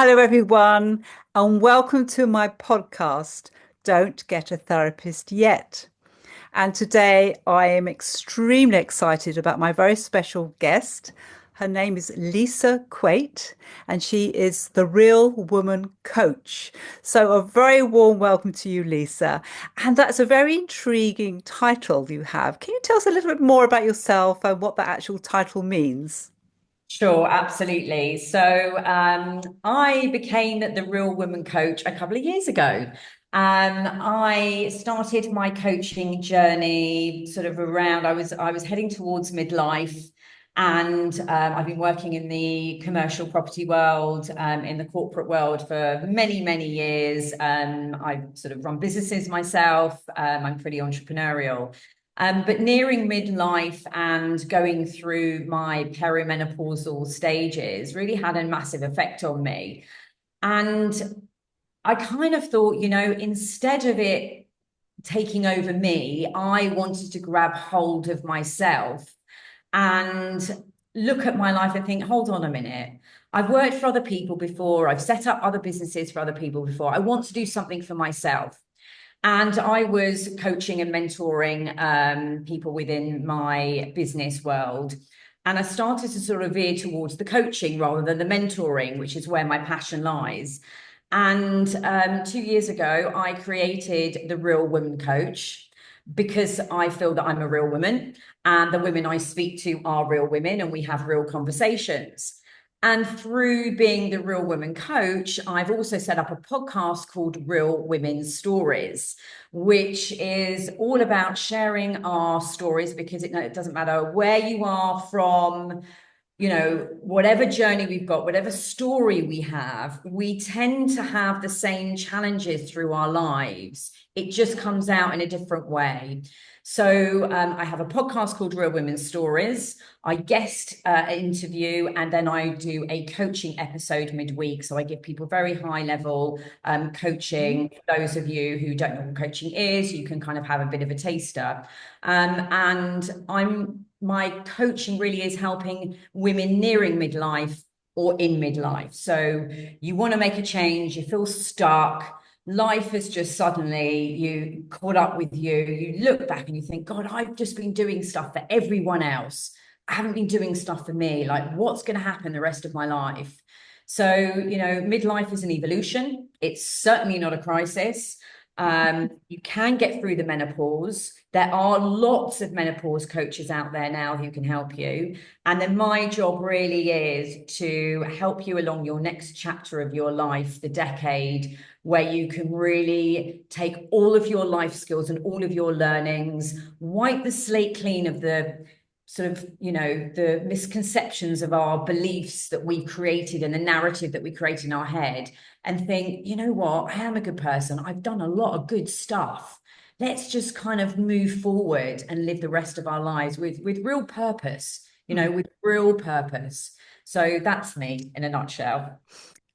Hello, everyone, and welcome to my podcast, Don't Get a Therapist Yet. And today I am extremely excited about my very special guest. Her name is Lisa Quait, and she is the Real Woman Coach. So, a very warm welcome to you, Lisa. And that's a very intriguing title you have. Can you tell us a little bit more about yourself and what that actual title means? Sure, absolutely. So I became the Real Woman Coach a couple of years ago. I started my coaching journey sort of around, I was heading towards midlife, and I've been working in the commercial property world, in the corporate world for many, many years. I've sort of run businesses myself. I'm pretty entrepreneurial. But nearing midlife and going through my perimenopausal stages really had a massive effect on me. And I kind of thought, instead of it taking over me, I wanted to grab hold of myself and look at my life and think, hold on a minute. I've worked for other people before. I've set up other businesses for other people before. I want to do something for myself. And I was coaching and mentoring people within my business world. And I started to sort of veer towards the coaching rather than the mentoring, which is where my passion lies. And 2 years ago, I created the Real Woman Coach because I feel that I'm a real woman and the women I speak to are real women and we have real conversations. And through being the Real Women Coach, I've also set up a podcast called Real Women's Stories, which is all about sharing our stories because it doesn't matter where you are from, whatever journey we've got, whatever story we have, we tend to have the same challenges through our lives. It just comes out in a different way. So I have a podcast called Real Women's Stories. I guest interview, and then I do a coaching episode midweek. So I give people very high level coaching. For those of you who don't know what coaching is, you can kind of have a bit of a taster. And my coaching really is helping women nearing midlife or in midlife. So you want to make a change, you feel stuck, life has just suddenly you caught up with you. You look back and you think, God, I've just been doing stuff for everyone else. I haven't been doing stuff for me. Like, what's going to happen the rest of my life? So, midlife is an evolution. It's certainly not a crisis. You can get through the menopause. There are lots of menopause coaches out there now who can help you. And then my job really is to help you along your next chapter of your life, the decade, where you can really take all of your life skills and all of your learnings, wipe the slate clean of the sort of, the misconceptions of our beliefs that we've created and the narrative that we create in our head, and think, you know what, I am a good person. I've done a lot of good stuff. Let's just kind of move forward and live the rest of our lives with real purpose, with real purpose. So that's me in a nutshell.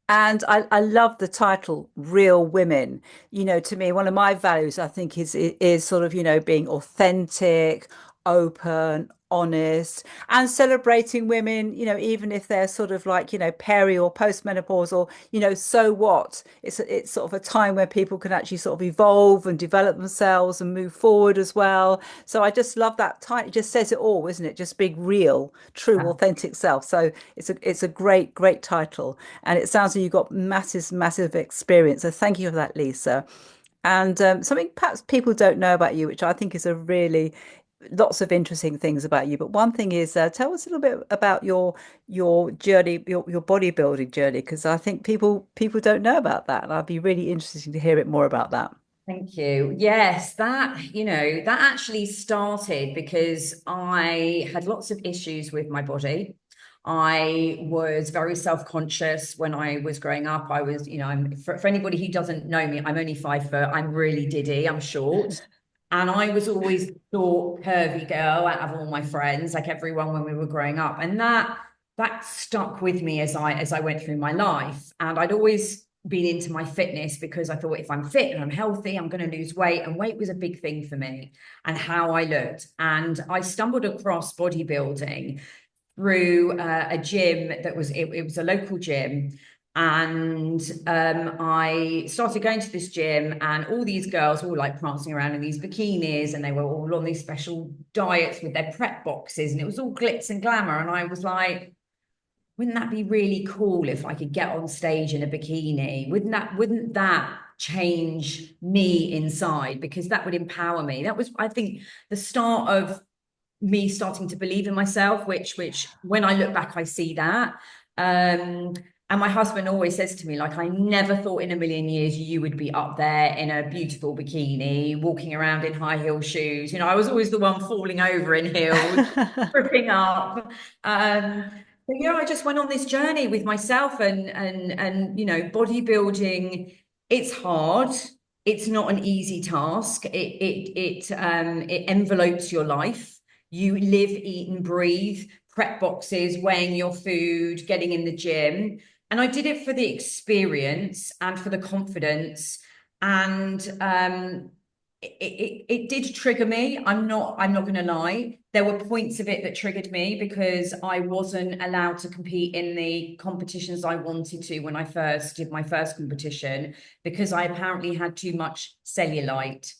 And I love the title Real Women. To me, one of my values, I think, is sort of, being authentic, open, honest, and celebrating women, even if they're sort of like, peri or postmenopause or, so what? It's sort of a time where people can actually sort of evolve and develop themselves and move forward as well. So I just love that title. It just says it all, isn't it? Just being real, true, authentic self. So it's a great, great title. And it sounds like you've got massive, massive experience. So thank you for that, Lisa. And something perhaps people don't know about you, which I think is a really lots of interesting things about you. But one thing is, tell us a little bit about your journey, your bodybuilding journey, because I think people don't know about that, and I'd be really interested to hear it more about that. Thank you. Yes, that actually started because I had lots of issues with my body. I was very self-conscious when I was growing up. I was, for anybody who doesn't know me, I'm only 5 foot. I'm really diddy. I'm short. And I was always the short, curvy girl out of all my friends, like everyone when we were growing up. And that stuck with me as I went through my life. And I'd always been into my fitness because I thought if I'm fit and I'm healthy, I'm going to lose weight. And weight was a big thing for me and how I looked. And I stumbled across bodybuilding through a gym it was a local gym. And I started going to this gym, and all these girls were all like prancing around in these bikinis, and they were all on these special diets with their prep boxes, and it was all glitz and glamour. And I was like, wouldn't that be really cool if I could get on stage in a bikini? Wouldn't that change me inside? Because that would empower me. That was, I think, the start of me starting to believe in myself, which when I look back, I see that. And my husband always says to me, like, I never thought in a million years you would be up there in a beautiful bikini, walking around in high heel shoes. You know, I was always the one falling over in heels, tripping up. But yeah, I just went on this journey with myself, and you know, bodybuilding, it's hard. It's not an easy task. It envelopes your life. You live, eat, and breathe, prep boxes, weighing your food, getting in the gym. And I did it for the experience and for the confidence. And it did trigger me. I'm not going to lie. There were points of it that triggered me because I wasn't allowed to compete in the competitions I wanted to when I first did my first competition because I apparently had too much cellulite.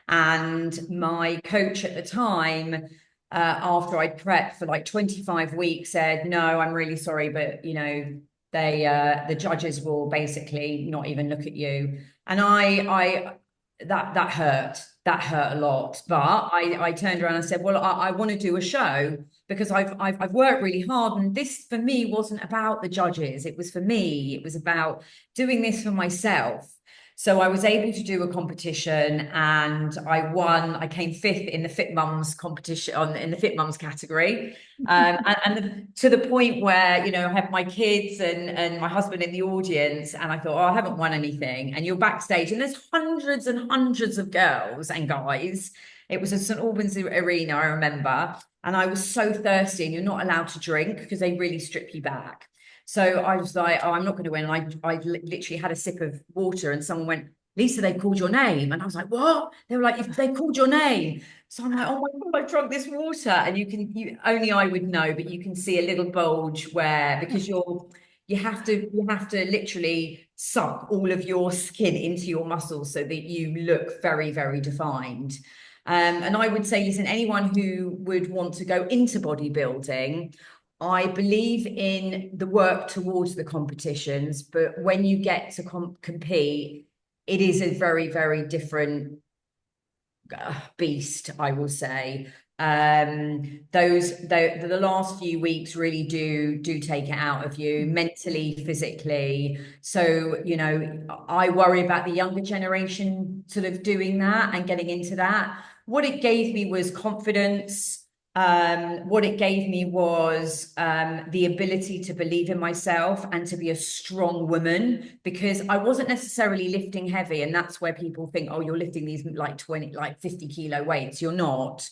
And my coach at the time, after I'd prepped for like 25 weeks, said, "No, I'm really sorry, but you know, the judges will basically not even look at you." And I that hurt. That hurt a lot. But I turned around and said, "Well, I want to do a show because I've worked really hard, and this for me wasn't about the judges. It was for me. It was about doing this for myself." So I was able to do a competition, and I won. I came fifth in the Fit Mums competition in the Fit Mums category. To the point where, you know, I had my kids and my husband in the audience, and I thought, oh, I haven't won anything. And you're backstage, and there's hundreds and hundreds of girls and guys. It was a St Albans arena, I remember. And I was so thirsty, and you're not allowed to drink because they really strip you back. So I was like, oh, I'm not going to win. And I literally had a sip of water, and someone went, "Lisa, they called your name." And I was like, "What?" They were like, "If they called your name." So I'm like, "Oh my God, I drunk this water." And you only I would know, but you can see a little bulge where because you have to literally suck all of your skin into your muscles so that you look very, very defined. And I would say, listen, anyone who would want to go into bodybuilding, I believe in the work towards the competitions, but when you get to compete, it is a very, very different beast, I will say. The last few weeks really do take it out of you mentally, physically. So, you know, I worry about the younger generation sort of doing that and getting into that. What it gave me was confidence. What it gave me was the ability to believe in myself and to be a strong woman because I wasn't necessarily lifting heavy. And that's where people think, oh, you're lifting these like 20, like 50 kilo weights. You're not.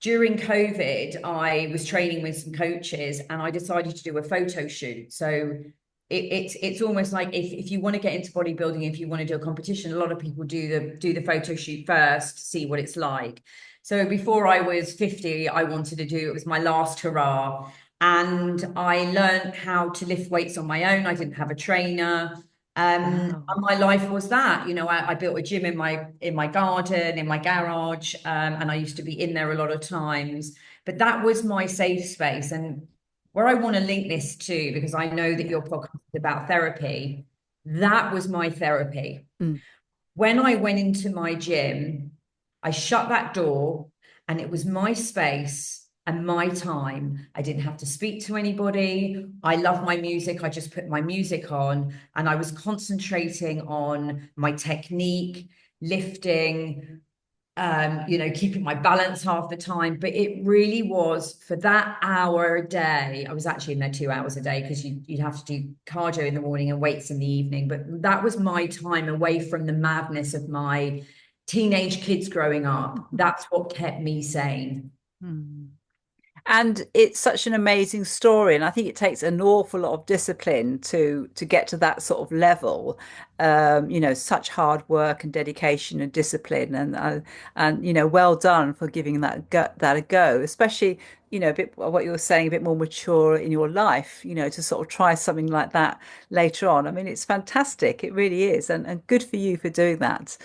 During COVID, I was training with some coaches and I decided to do a photo shoot. So it's almost like if you want to get into bodybuilding, if you want to do a competition, a lot of people do the photo shoot first to see what it's like. So before I was 50, I wanted to do it was my last hurrah. And I learned how to lift weights on my own. I didn't have a trainer. Wow. And my life was that, you know, I built a gym in my garden, in my garage, and I used to be in there a lot of times. But that was my safe space. And where I want to link this to, because I know that Yeah. your podcast is about therapy, that was my therapy. Mm. When I went into my gym, I shut that door and it was my space and my time. I didn't have to speak to anybody. I love my music. I just put my music on and I was concentrating on my technique, lifting, you know, keeping my balance half the time. But it really was for that hour a day. I was actually in there 2 hours a day because you'd have to do cardio in the morning and weights in the evening. But that was my time away from the madness of my teenage kids growing up. That's what kept me sane. Mm. And it's such an amazing story, and I think it takes an awful lot of discipline to get to that sort of level. You know, such hard work and dedication and discipline, and you know, well done for giving that a go, especially a bit what you were saying, a bit more mature in your life, to sort of try something like that later on. I mean, it's fantastic. It really is. And good for you for doing that.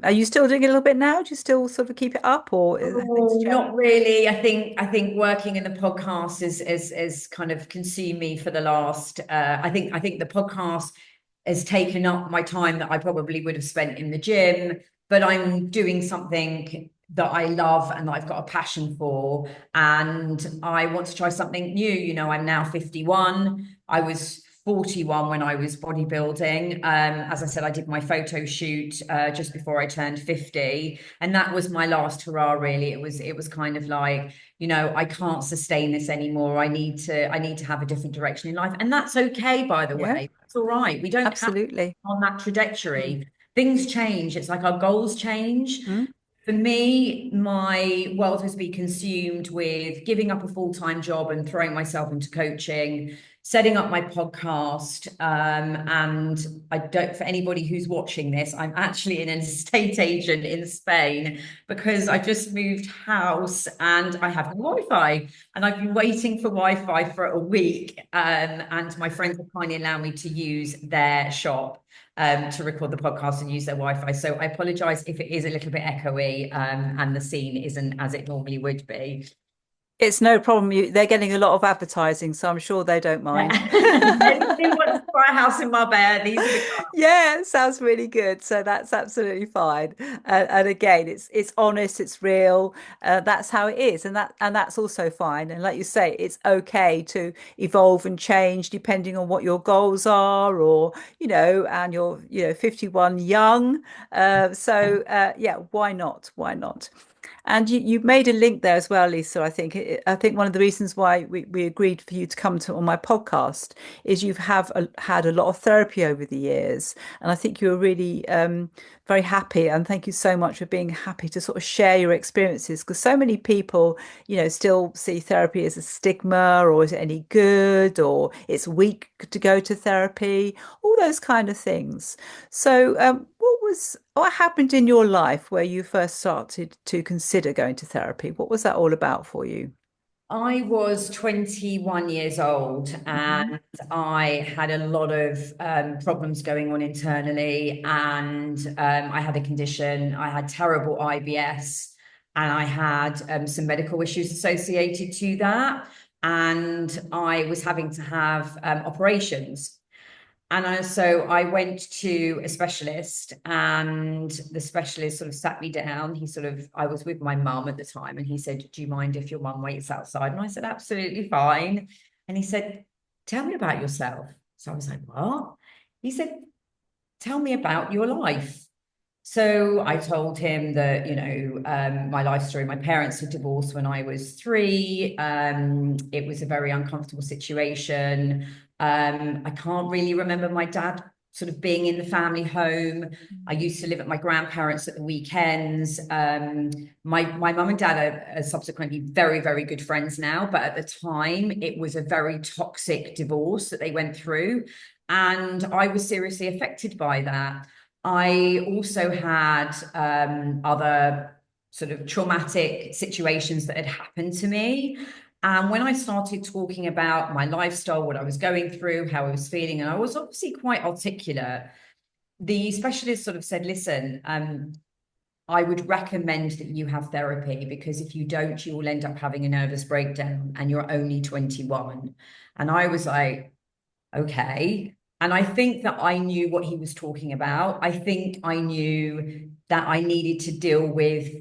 Are you still doing it a little bit now? Do you still sort of keep it up or have things Oh, changed? not really. I think working in the podcast is kind of consumed me for the last I think the podcast has taken up my time that I probably would have spent in the gym, but I'm doing something that I love and that I've got a passion for, and I want to try something new. I'm now 51. I was 41 when I was bodybuilding. As I said, I did my photo shoot just before I turned 50, and that was my last hurrah. Really, it was kind of like, I can't sustain this anymore. I need to have a different direction in life, and that's okay. By the Yeah, way, it's all right. We don't have to absolutely. be on that Mm. trajectory. Things change. It's like our goals change. Mm. For me, my world has been consumed with giving up a full-time job and throwing myself into coaching, setting up my podcast. And I don't, for anybody who's watching this, I'm actually an estate agent in Spain because I just moved house and I have no Wi-Fi. And I've been waiting for Wi-Fi for a week. And my friends have kindly allowed me to use their shop to record the podcast and use their Wi-Fi. So I apologize if it is a little bit echoey, and the scene isn't as it normally would be. It's no problem. They're getting a lot of advertising, so I'm sure they don't Yeah. mind. Anybody wants to buy a house in Marbella, these are the Yeah, it sounds really good. So that's absolutely fine. And again, it's honest, it's real. That's how it is, and that's also fine. And like you say, it's okay to evolve and change depending on what your goals are, or and you're 51 young. Yeah, why not? Why not? And you made a link there as well, Lisa. I think one of the reasons why we agreed for you to come to on my podcast is had a lot of therapy over the years, and I think you were really very happy. And thank you so much for being happy to sort of share your experiences, because so many people, still see therapy as a stigma, or is it any good, or it's weak to go to therapy, all those kind of things. So, what happened in your life where you first started to consider going to therapy? What was that all about for you? I was 21 years old Hmm. and I had a lot of problems going on internally. And I had a condition, I had terrible IBS, and I had some medical issues associated to that. And I was having to have operations. So I went to a specialist, and the specialist sort of sat me down. I was with my mum at the time, and he said, "Do you mind if your mum waits outside?" And I said, "Absolutely fine." And he said, "Tell me about yourself." So I was like, "What?" He said, "Tell me about your life." So I told him that, my life story. My parents had divorced when I was 3. It was a very uncomfortable situation. I can't really remember my dad sort of being in the family home. I used to live at my grandparents at the weekends. My mum and dad are subsequently very, very good friends now, but at the time it was a very toxic divorce that they went through, and I was seriously affected by that. I also had other sort of traumatic situations that had happened to me. And when I started talking about my lifestyle, what I was going through, how I was feeling, and I was obviously quite articulate, the specialist sort of said, "Listen, I would recommend that you have therapy, because if you don't, you will end up having a nervous breakdown, and you're only 21." And I was like, okay. And I think that I knew what he was talking about. I think I knew that I needed to deal with,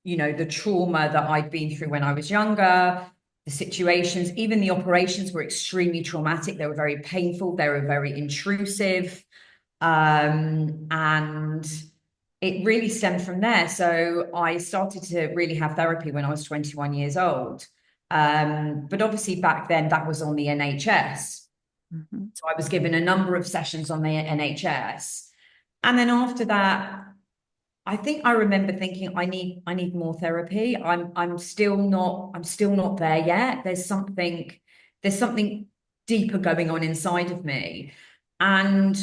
the trauma that I'd been through when I was younger, the situations, even the operations were extremely traumatic. They were very painful, they were very intrusive. And it really stemmed from there. So I started to really have therapy when I was 21 years old. But obviously back then that was on the NHS. Hmm. So I was given a number of sessions on the NHS. And then after that, I think I remember thinking I need more therapy. I'm still not there yet. There's something deeper going on inside of me. And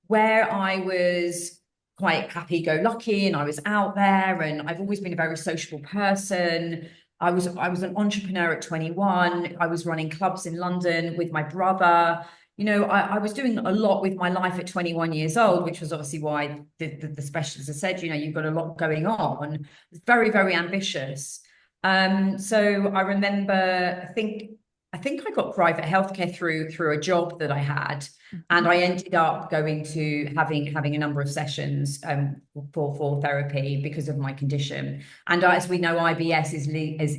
where I was quite happy-go-lucky and I was out there, and I've always been a very sociable person. I was an entrepreneur at 21. I was running clubs in London with my brother. I was doing a lot with my life at 21 years old, which was obviously why the specialist has said, you've got a lot going on. Very, very ambitious. So I remember, I think I got private healthcare through a job that I had, and I ended up going to having a number of sessions for therapy because of my condition. And as we know, IBS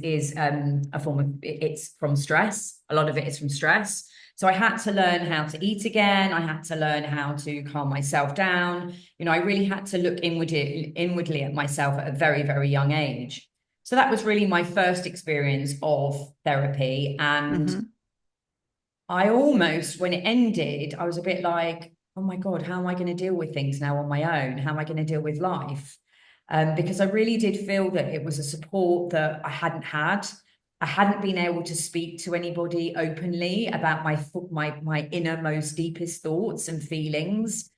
is a form of, it's from stress. A lot of it is from stress. So I had to learn how to eat again. I had to learn how to calm myself down. I really had to look inwardly at myself at a very, very young age. So that was really my first experience of therapy. And Hmm. I almost, when it ended, I was a bit like, oh my God, how am I going to deal with things now on my own? How am I going to deal with life? Because I really did feel that it was a support that I hadn't had. I hadn't been able to speak to anybody openly about my innermost, deepest thoughts and feelings,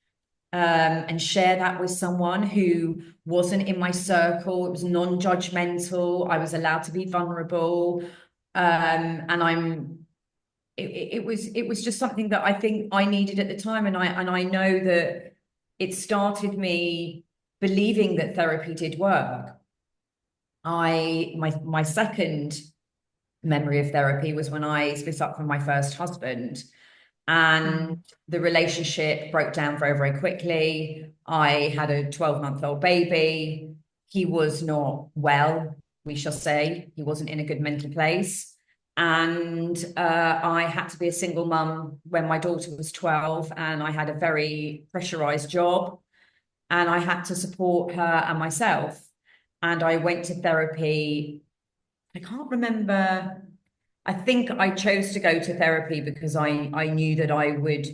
and share that with someone who wasn't in my circle. It was non-judgmental. I was allowed to be vulnerable. And it was just something that I think I needed at the time. And I know that it started me believing that therapy did work. My second memory of therapy was when I split up from my first husband, and the relationship broke down very, very quickly. I had a 12-month-old baby. He was not well, we shall say. He wasn't in a good mental place. And I had to be a single mum when my daughter was 12, and I had a very pressurized job, and I had to support her and myself. And I went to therapy. I can't remember. I think I chose to go to therapy because I knew that I would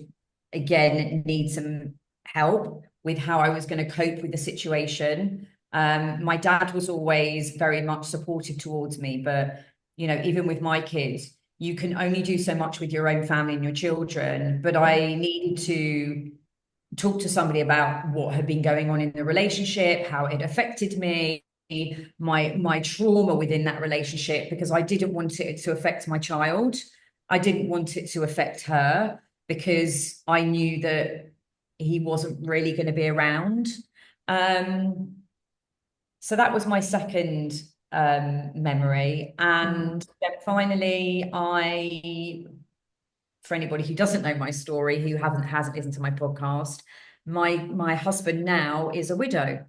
again need some help with how I was going to cope with the situation. My dad was always very much supportive towards me, but even with my kids, you can only do so much with your own family and your children. But I needed to talk to somebody about what had been going on in the relationship, how it affected me, my trauma within that relationship, because I didn't want it to affect my child. I didn't want it to affect her because I knew that he wasn't really going to be around. Um, so that was my second memory. And then finally, for anybody who doesn't know my story, who hasn't listened to my podcast, my husband now is a widow.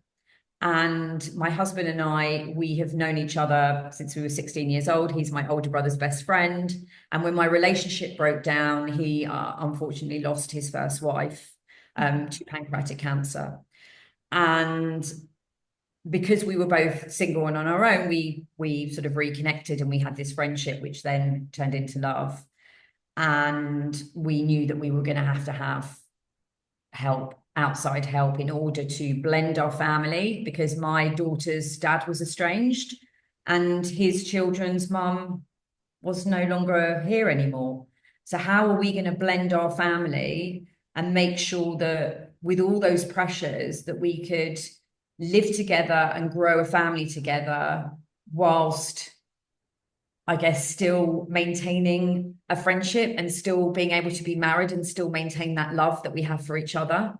And my husband and we have known each other since we were 16 years old. He's my older brother's best friend. And when my relationship broke down, he unfortunately lost his first wife to pancreatic cancer. And because we were both single and on our own, we sort of reconnected, and we had this friendship, which then turned into love. And we knew that we were going to have help, outside help, in order to blend our family, because my daughter's dad was estranged and his children's mum was no longer here anymore. So how are we going to blend our family and make sure that with all those pressures that we could live together and grow a family together whilst, I guess, still maintaining a friendship and still being able to be married and still maintain that love that we have for each other?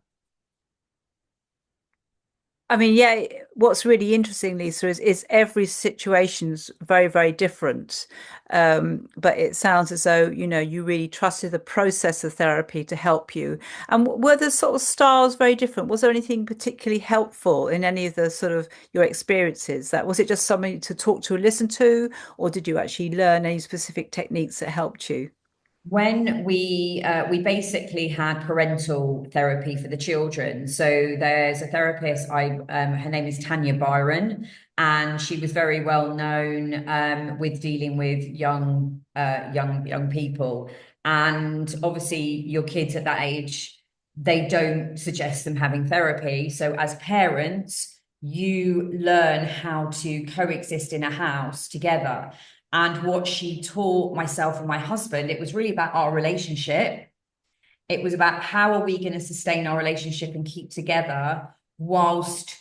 I mean, yeah, what's really interesting, Lisa, is every situation's very, very different. But it sounds as though, you really trusted the process of therapy to help you. And were the sort of styles very different? Was there anything particularly helpful in any of the sort of your experiences? That was it just something to talk to and listen to, or did you actually learn any specific techniques that helped you? When we basically had parental therapy for the children. So there's a therapist, her name is Tanya Byron, and she was very well known with dealing with young people. And obviously your kids at that age, they don't suggest them having therapy. So as parents, you learn how to coexist in a house together. And what she taught myself and my husband, it was really about our relationship. It was about how are we going to sustain our relationship and keep together whilst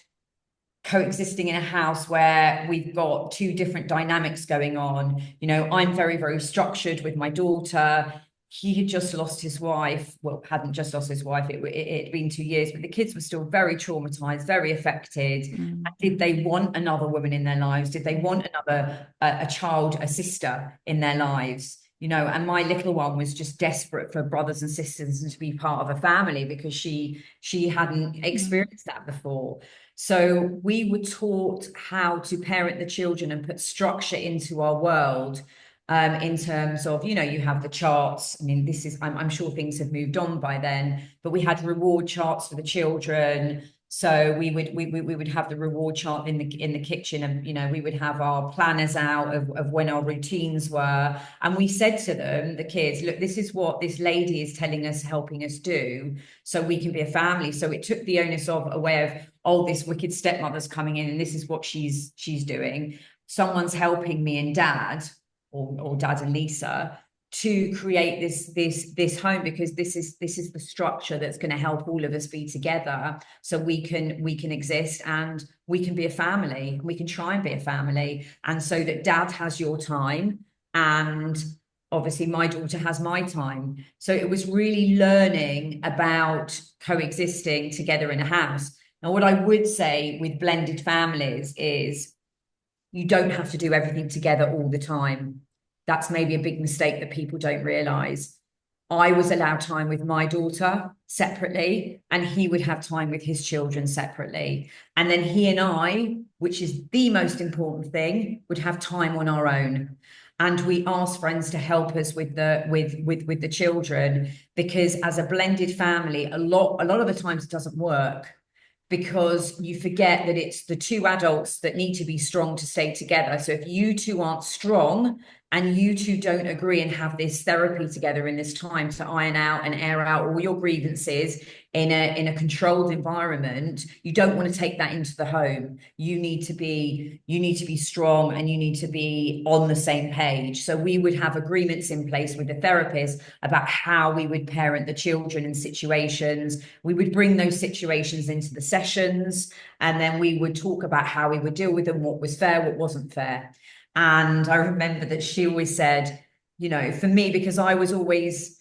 coexisting in a house where we've got two different dynamics going on. You know, I'm very, very structured with my daughter. He had just lost his wife. Well, hadn't just lost his wife. It'd been 2 years, but the kids were still very traumatized, very affected. Mm, Did they want another woman in their lives? Did they want another a child, a sister in their lives? You know, and my little one was just desperate for brothers and sisters and to be part of a family because she hadn't mm, experienced that before. So we were taught how to parent the children and put structure into our world, in terms of, you know, you have the charts. I mean, this is, I'm sure things have moved on by then, but we had reward charts for the children. So we would have the reward chart in the kitchen, and you know we would have our planners out of when our routines were, and we said to them, the kids, look, this is what this lady is telling us, helping us do, so we can be a family. So it took the onus of away of, oh, this wicked stepmother's coming in and this is what she's doing. Someone's helping me and dad, or dad and Lisa, to create this home, because this is the structure that's going to help all of us be together, so we can exist and we can be a family. We can try and be a family, and so that dad has your time, and obviously my daughter has my time. So it was really learning about coexisting together in a house. Now, what I would say with blended families is you don't have to do everything together all the time. That's maybe a big mistake that people don't realize. I was allowed time with my daughter separately, and he would have time with his children separately. And then he and I, which is the most important thing, would have time on our own. And we asked friends to help us with the children, because as a blended family, a lot of the times it doesn't work, because you forget that it's the two adults that need to be strong to stay together. So if you two aren't strong and you two don't agree and have this therapy together in this time to iron out and air out all your grievances in a controlled environment, you don't want to take that into the home. You need to be strong, and you need to be on the same page. So we would have agreements in place with the therapist about how we would parent the children in situations. We would bring those situations into the sessions, and then we would talk about how we would deal with them, what was fair, what wasn't fair. And I remember that she always said, you know, for me, because I was always,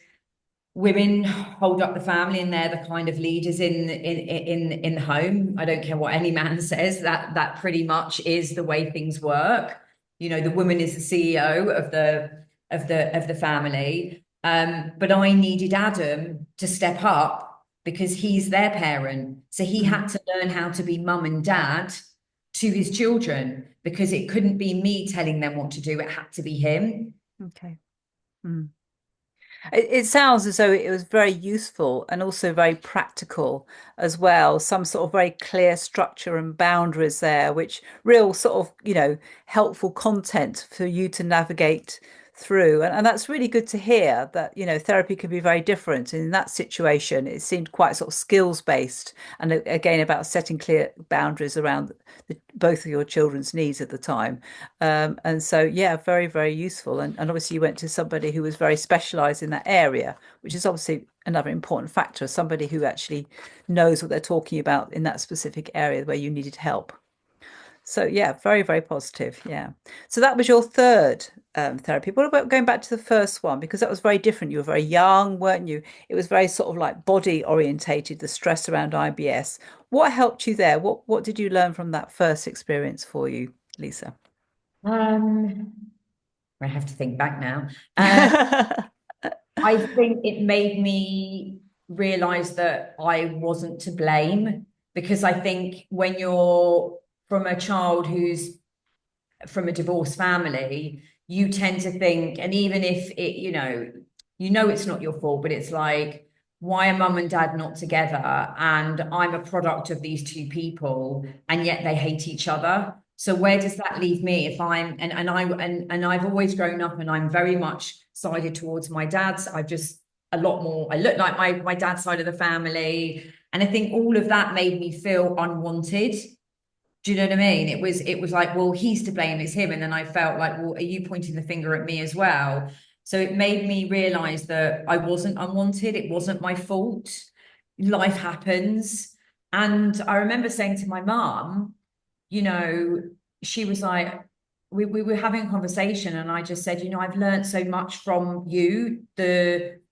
women hold up the family and they're the kind of leaders in the home. I don't care what any man says, that pretty much is the way things work. You know, the woman is the CEO of the family. But I needed Adam to step up because he's their parent. So he mm. had to learn how to be mum and dad to his children, because it couldn't be me telling them what to do. It had to be him. Okay. Mm. It sounds as though it was very useful and also very practical as well. Some sort of very clear structure and boundaries there, which real sort of, helpful content for you to navigate through. And that's really good to hear that, therapy can be very different. And in that situation, it seemed quite sort of skills based. And again, about setting clear boundaries around both of your children's needs at the time. And so, yeah, very, very useful. And obviously, you went to somebody who was very specialized in that area, which is obviously another important factor, somebody who actually knows what they're talking about in that specific area where you needed help. So, yeah, very, very positive. Yeah. So that was your third therapy. What about going back to the first one? Because that was very different. You were very young, weren't you? It was very sort of like body orientated, the stress around IBS. What helped you there? What did you learn from that first experience for you, Lisa? Um, I have to think back now. I think it made me realize that I wasn't to blame, because I think when you're from a child who's from a divorced family, you tend to think, and even if it, you know it's not your fault, but it's like, why are mum and dad not together? And I'm a product of these two people, and yet they hate each other. So where does that leave me if I'm and I've always grown up and I'm very much sided towards my dad's. I've just a lot more, I look like my dad's side of the family. And I think all of that made me feel unwanted. Do you know what I mean? It was like, well, he's to blame, it's him. And then I felt like, well, are you pointing the finger at me as well? So it made me realize that I wasn't unwanted. It wasn't my fault. Life happens. And I remember saying to my mom, you know, she was like, we were having a conversation, and I just said, I've learned so much from you.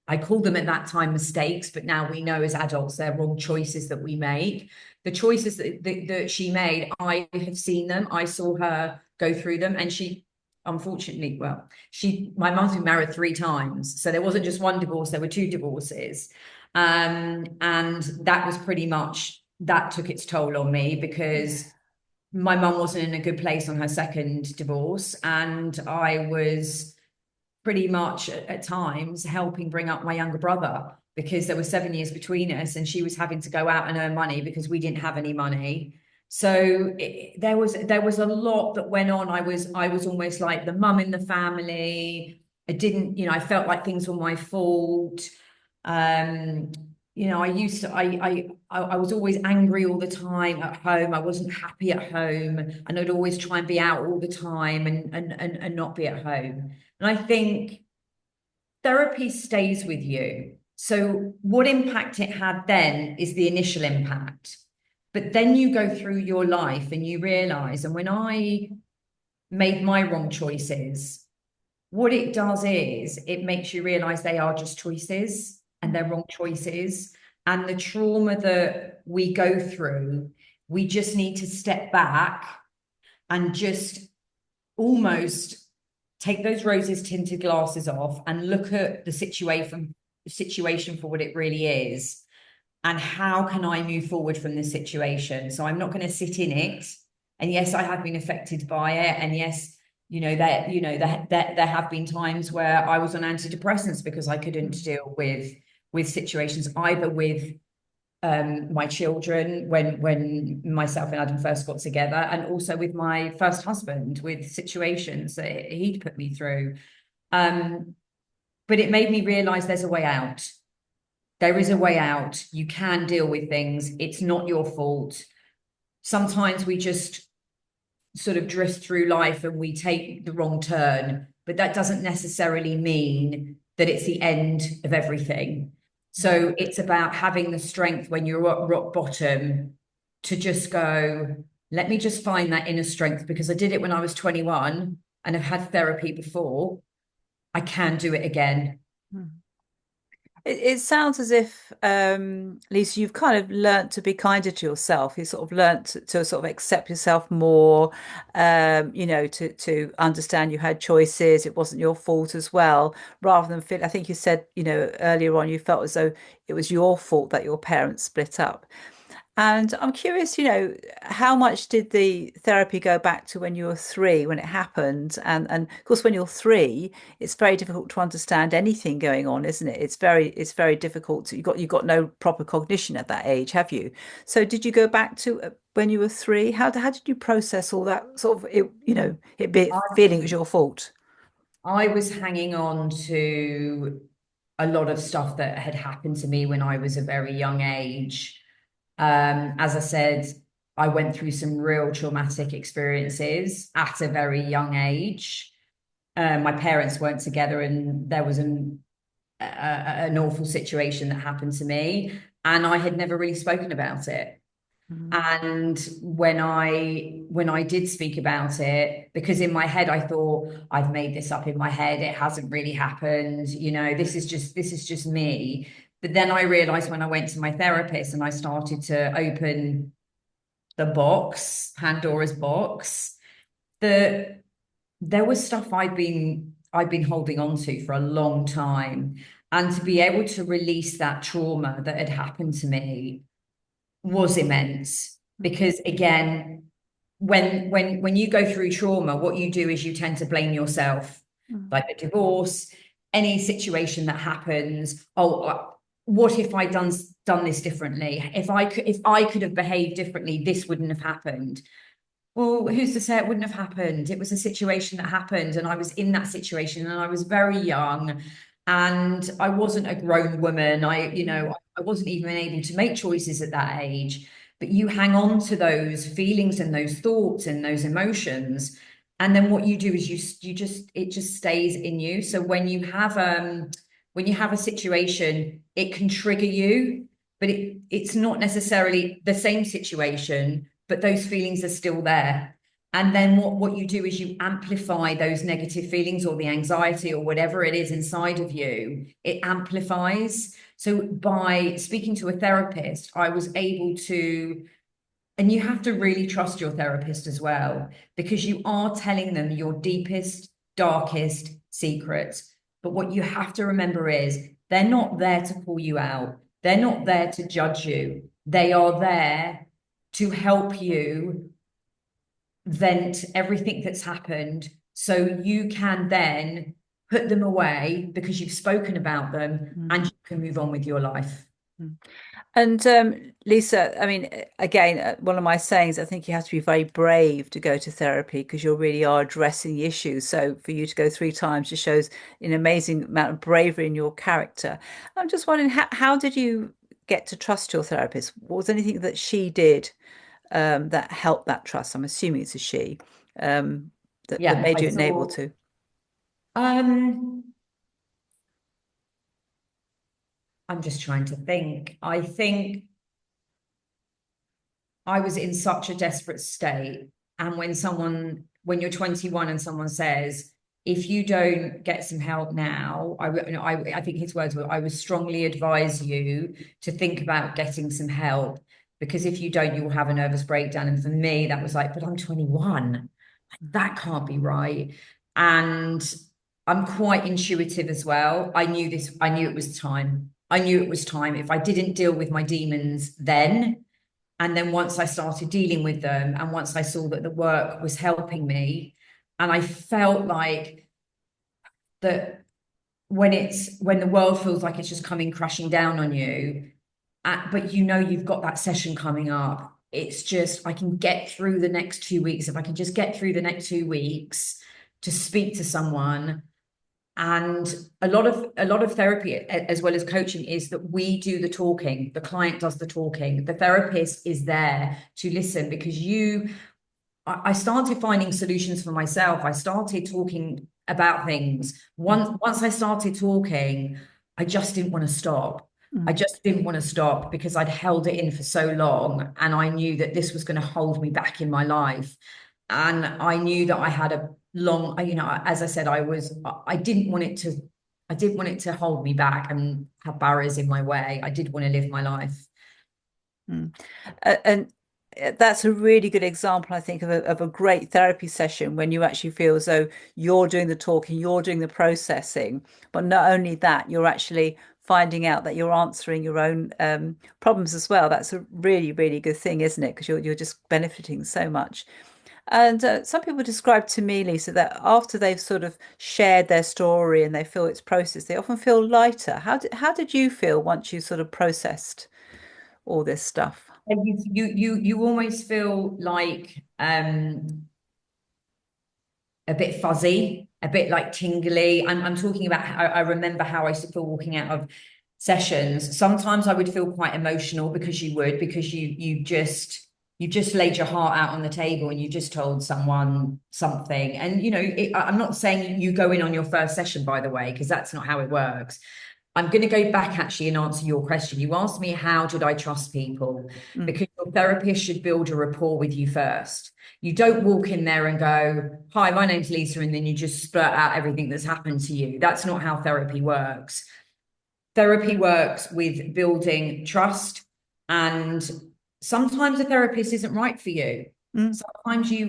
I called them at that time mistakes, but now we know as adults they're wrong choices that we make. The choices that she made, I have seen them. I saw her go through them, and she, unfortunately, well, my mum's been married 3 times, so there wasn't just one divorce, there were 2 divorces. And that was pretty much, that took its toll on me, because my mum wasn't in a good place on her second divorce, and I was pretty much at times helping bring up my younger brother, because there were 7 years between us, and she was having to go out and earn money because we didn't have any money. So there was a lot that went on. I was almost like the mum in the family. I didn't, I felt like things were my fault. Um, I used to, I was always angry all the time at home. I wasn't happy at home, and I'd always try and be out all the time, and not be at home. And I think therapy stays with you. So what impact it had then is the initial impact. But then you go through your life and you realize, and when I made my wrong choices, what it does is it makes you realize they are just choices, and they're wrong choices. And the trauma that we go through, we just need to step back and just almost take those roses tinted glasses off and look at the situation for what it really is, and how can I move forward from this situation. So I'm not going to sit in it. And yes, I have been affected by it, and yes, there have been times where I was on antidepressants because I couldn't deal with situations, either with my children, when myself and Adam first got together, and also with my first husband, with situations that he'd put me through. But it made me realize there's a way out. There is a way out. You can deal with things. It's not your fault. Sometimes we just sort of drift through life and we take the wrong turn, but that doesn't necessarily mean that it's the end of everything. So it's about having the strength when you're at rock bottom to just go, let me just find that inner strength, because I did it when I was 21 and have had therapy before. I can do it again. It sounds as if, Lisa, you've kind of learnt to be kinder to yourself. You sort of learnt to sort of accept yourself more, to understand you had choices. It wasn't your fault as well, rather than feel, I think you said, earlier on, you felt as though it was your fault that your parents split up. And I'm curious, how much did the therapy go back to when you were 3, when it happened? And of course, when you're 3, it's very difficult to understand anything going on, isn't it? It's very difficult to, you've got no proper cognition at that age, have you? So did you go back to when you were 3? How did you process all that sort of it be I, feeling it was your fault? I was hanging on to a lot of stuff that had happened to me when I was a very young age. As I said, I went through some real traumatic experiences at a very young age. My parents weren't together, and there was an awful situation that happened to me, and I had never really spoken about it. Mm. And when I did speak about it, because in my head I thought, I've made this up in my head, it hasn't really happened, this is just me. But then I realized, when I went to my therapist and I started to open the box, Pandora's box, that there was stuff I'd been holding on to for a long time. And to be able to release that trauma that had happened to me was immense. Because again, when you go through trauma, what you do is you tend to blame yourself, Mm. like a divorce, any situation that happens. Oh, what if I done this differently? If I could have behaved differently, this wouldn't have happened. Well, who's to say it wouldn't have happened? It was a situation that happened, and I was in that situation, and I was very young, and I wasn't a grown woman. I wasn't even able to make choices at that age. But you hang on to those feelings and those thoughts and those emotions, and then what you do is it just stays in you. So when you have a situation, it can trigger you, but it's not necessarily the same situation, but those feelings are still there. And then what you do is you amplify those negative feelings or the anxiety or whatever it is inside of you, it amplifies. So by speaking to a therapist, I was able to, and you have to really trust your therapist as well, because you are telling them your deepest, darkest secrets. But what you have to remember is they're not there to pull you out. They're not there to judge you. They are there to help you vent everything that's happened so you can then put them away because you've spoken about them Mm. and you can move on with your life. Mm. And Lisa, I mean, again, one of my sayings, I think you have to be very brave to go to therapy because you really are addressing the issues. So for you to go 3 times just shows an amazing amount of bravery in your character. I'm just wondering, how did you get to trust your therapist? Was there anything that she did that helped that trust? I'm assuming it's a she that Yeah, made I you enabled saw. to. Um, I'm just trying to think. I think I was in such a desperate state. And when you're 21 and someone says, if you don't get some help now, I think his words were, I would strongly advise you to think about getting some help because if you don't, you will have a nervous breakdown. And for me, that was like, but I'm 21. That can't be right. And I'm quite intuitive as well. I knew it was time. I knew it was time. If I didn't deal with my demons then, and then once I started dealing with them, and once I saw that the work was helping me, and I felt like that when the world feels like it's just coming crashing down on you, but you know you've got that session coming up. It's just I can get through the next 2 weeks. If I can just get through the next 2 weeks to speak to someone, and a lot of therapy as well as coaching is that we do the talking, the client does the talking, the therapist is there to listen because I started finding solutions for myself. I started talking about things. Once I started talking, I just didn't want to stop. I Mm. just didn't want to stop because I'd held it in for so long and I knew that this was going to hold me back in my life. And I knew that I had a long, as I said, I didn't want it to hold me back and have barriers in my way. I did want to live my life. Mm. And that's a really good example, I think, of a great therapy session when you actually feel as though you're doing the talking, you're doing the processing, but not only that, you're actually finding out that you're answering your own problems as well. That's a really, really good thing, isn't it? Because you're just benefiting so much. And some people describe to me, Lisa, that after they've sort of shared their story and they feel it's processed, they often feel lighter. How did you feel once you sort of processed all this stuff? And you almost feel like a bit fuzzy, a bit like tingly. I'm talking about how I remember how I used to feel walking out of sessions. Sometimes I would feel quite emotional because you just laid your heart out on the table and you just told someone something. And I'm not saying you go in on your first session, by the way, because that's not how it works. I'm going to go back actually and answer your question. You asked me, how did I trust people? Mm, Because your therapist should build a rapport with you first. You don't walk in there and go, hi, my name's Lisa, and then you just spurt out everything that's happened to you. That's not how therapy works. Therapy works with building trust, and sometimes a therapist isn't right for you. mm,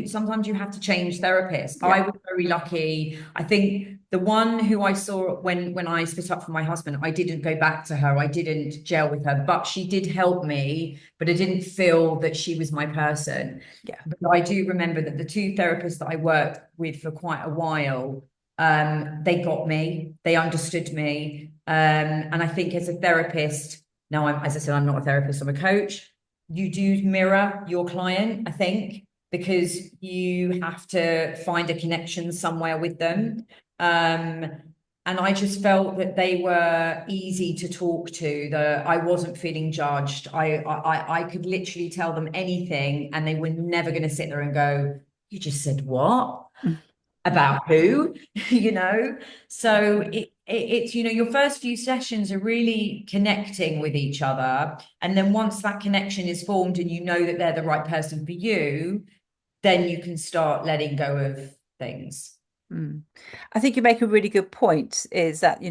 Sometimes you have to change therapists. yeah. I was very lucky. I think the one who I saw when I split up from my husband, I didn't go back to her. I didn't gel with her, but she did help me, but I didn't feel that she was my person. Yeah. But I do remember that the two therapists that I worked with for quite a while, they got me, they understood me. And I think as a therapist, now as I said, I'm not a therapist, I'm a coach. You do mirror your client, I think, because you have to find a connection somewhere with them. Um, and I just felt that they were easy to talk to, that I wasn't feeling judged. I could literally tell them anything and they were never going to sit there and go, you just said what? Mm, About who? you know? So it's, your first few sessions are really connecting with each other. And then once that connection is formed and you know that they're the right person for you, then you can start letting go of things. Mm. I think you make a really good point is that,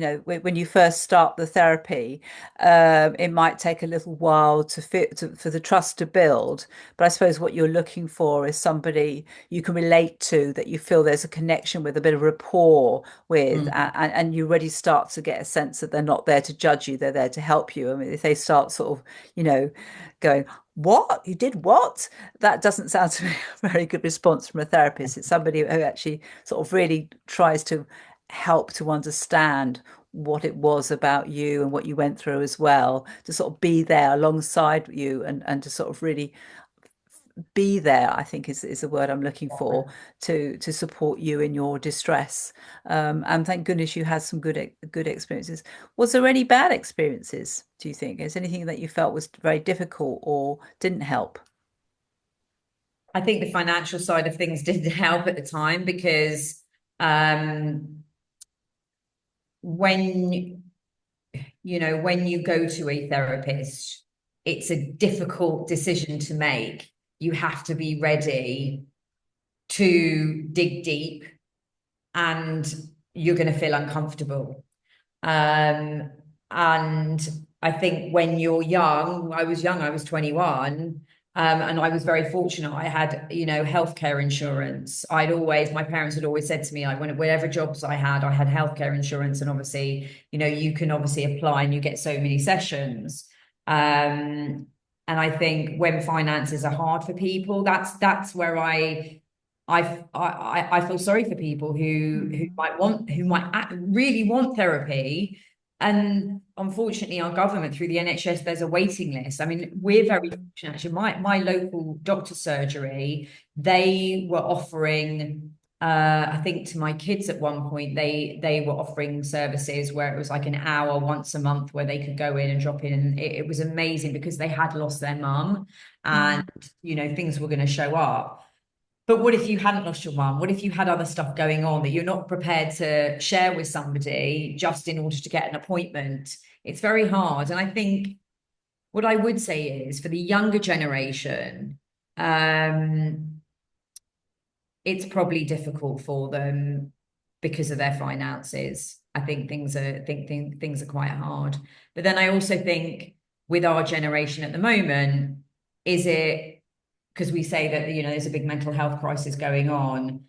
when you first start the therapy, it might take a little while for the trust to build. But I suppose what you're looking for is somebody you can relate to, that you feel there's a connection with, a bit of rapport with, Mm. and you already start to get a sense that they're not there to judge you, they're there to help you. I mean, if they start sort of, going, what? You did what? That doesn't sound to me a very good response from a therapist. It's somebody who actually sort of really tries to help to understand what it was about you and what you went through as well, to sort of be there alongside you, and to sort of really be there, I think is the word I'm looking for, to support you in your distress. And thank goodness you had some good experiences. Was there any bad experiences, do you think? Is anything that you felt was very difficult or didn't help? I think the financial side of things didn't help at the time because um, when when you go to a therapist, it's a difficult decision to make. You have to be ready to dig deep and you're going to feel uncomfortable. Um, and I think when you're young, I was 21. And I was very fortunate. I had, healthcare insurance. My parents had always said to me, like, whatever jobs I had healthcare insurance. And obviously, you can obviously apply and you get so many sessions. And I think when finances are hard for people, that's where I feel sorry for people Mm. who might really want therapy, and unfortunately our government through the NHS there's a waiting list. I mean, we're very Mm. fortunate actually. My local doctor surgery, they were offering I think to my kids at one point they were offering services where it was like an hour once a month where they could go in and drop in, and it was amazing because they had lost their mum and Mm. things were going to show up. But what if you hadn't lost your mum? What if you had other stuff going on that you're not prepared to share with somebody just in order to get an appointment? It's very hard. And I think what I would say is for the younger generation, um, it's probably difficult for them because of their finances. I think things are quite hard. But then I also think with our generation at the moment, is it because we say that there's a big mental health crisis going on?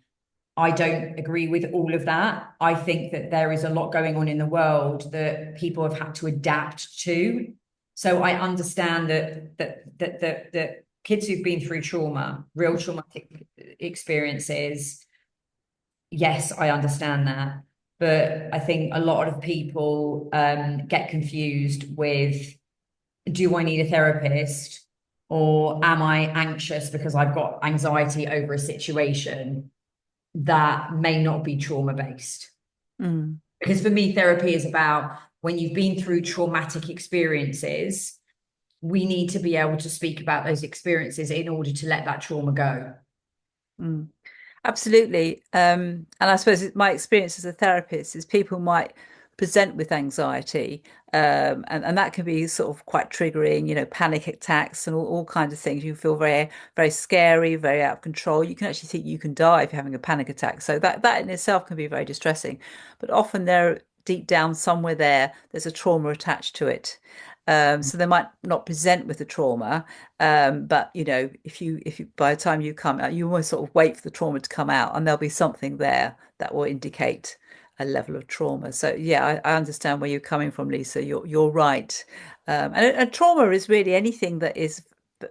I don't agree with all of that. I think that there is a lot going on in the world that people have had to adapt to. So I understand that kids who've been through trauma, real traumatic experiences, yes, I understand that. But I think a lot of people get confused with, do I need a therapist? Or am I anxious because I've got anxiety over a situation that may not be trauma based? Mm. Because for me, therapy is about when you've been through traumatic experiences, we need to be able to speak about those experiences in order to let that trauma go. Mm. Absolutely. And I suppose my experience as a therapist is people might present with anxiety, and that can be sort of quite triggering, panic attacks and all kinds of things. You feel very, very scary, very out of control. You can actually think you can die if you're having a panic attack. So that in itself can be very distressing. But often there, deep down somewhere there's a trauma attached to it. So they might not present with the trauma, but if you by the time you come out, you almost sort of wait for the trauma to come out, and there'll be something there that will indicate a level of trauma. So yeah, I understand where you're coming from, Lisa. You're right. And trauma is really anything that is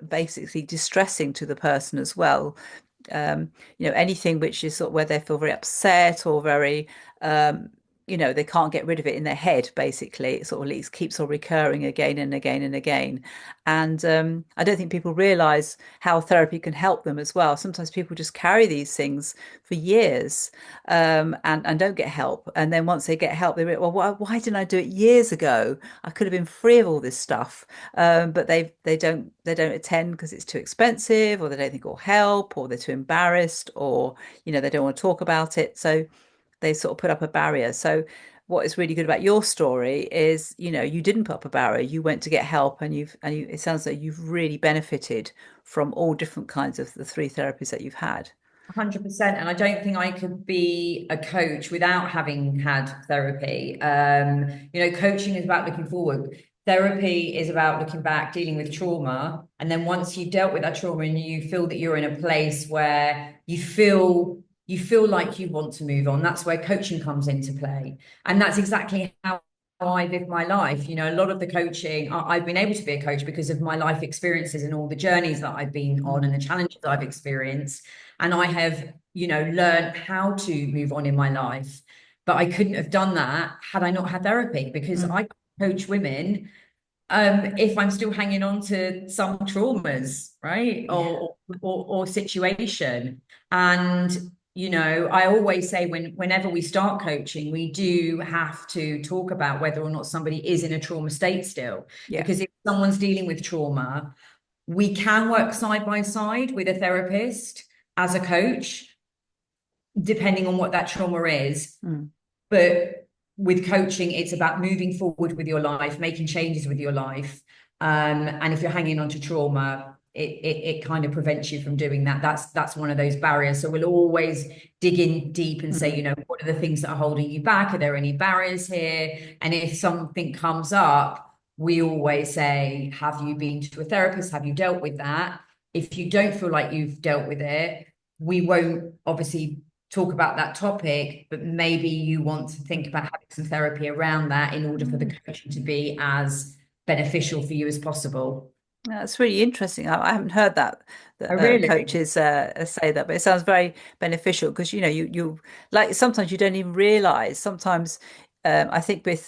basically distressing to the person as well. Anything which is sort of where they feel very upset or very, they can't get rid of it in their head, basically. It sort of leads, keeps on recurring again and again and again. And I don't think people realize how therapy can help them as well. Sometimes people just carry these things for years, and don't get help. And then once they get help, they realize, well, why didn't I do it years ago? I could have been free of all this stuff. But they don't attend because it's too expensive, or they don't think it'll help, or they're too embarrassed, or they don't want to talk about it. So they sort of put up a barrier. So what is really good about your story is, you didn't put up a barrier. You went to get help, and it sounds like you've really benefited from all different kinds of the three therapies that you've had. 100%. And I don't think I could be a coach without having had therapy. Coaching is about looking forward. Therapy is about looking back, dealing with trauma. And then once you've dealt with that trauma and you feel that you're in a place where you feel like you want to move on, that's where coaching comes into play. And that's exactly how I live my life. A lot of the coaching, I've been able to be a coach because of my life experiences and all the journeys that I've been on and the challenges I've experienced. And I have, learned how to move on in my life. But I couldn't have done that had I not had therapy, because Mm. I coach women if I'm still hanging on to some traumas, right? Yeah. Or situation. And I always say whenever we start coaching, we do have to talk about whether or not somebody is in a trauma state still. Yeah. Because if someone's dealing with trauma, we can work side by side with a therapist as a coach, depending on what that trauma is. Mm. But with coaching, it's about moving forward with your life, making changes with your life. And if you're hanging on to trauma, it kind of prevents you from doing that. That's one of those barriers. So we'll always dig in deep and say, Mm. what are the things that are holding you back? Are there any barriers here? And if something comes up, we always say, have you been to a therapist? Have you dealt with that? If you don't feel like you've dealt with it, we won't obviously talk about that topic, but maybe you want to think about having some therapy around that in order for the Mm. coaching to be as beneficial for you as possible. That's really interesting. I haven't heard that Oh, really? coaches say that, but it sounds very beneficial because you like sometimes you don't even realize. Sometimes I think with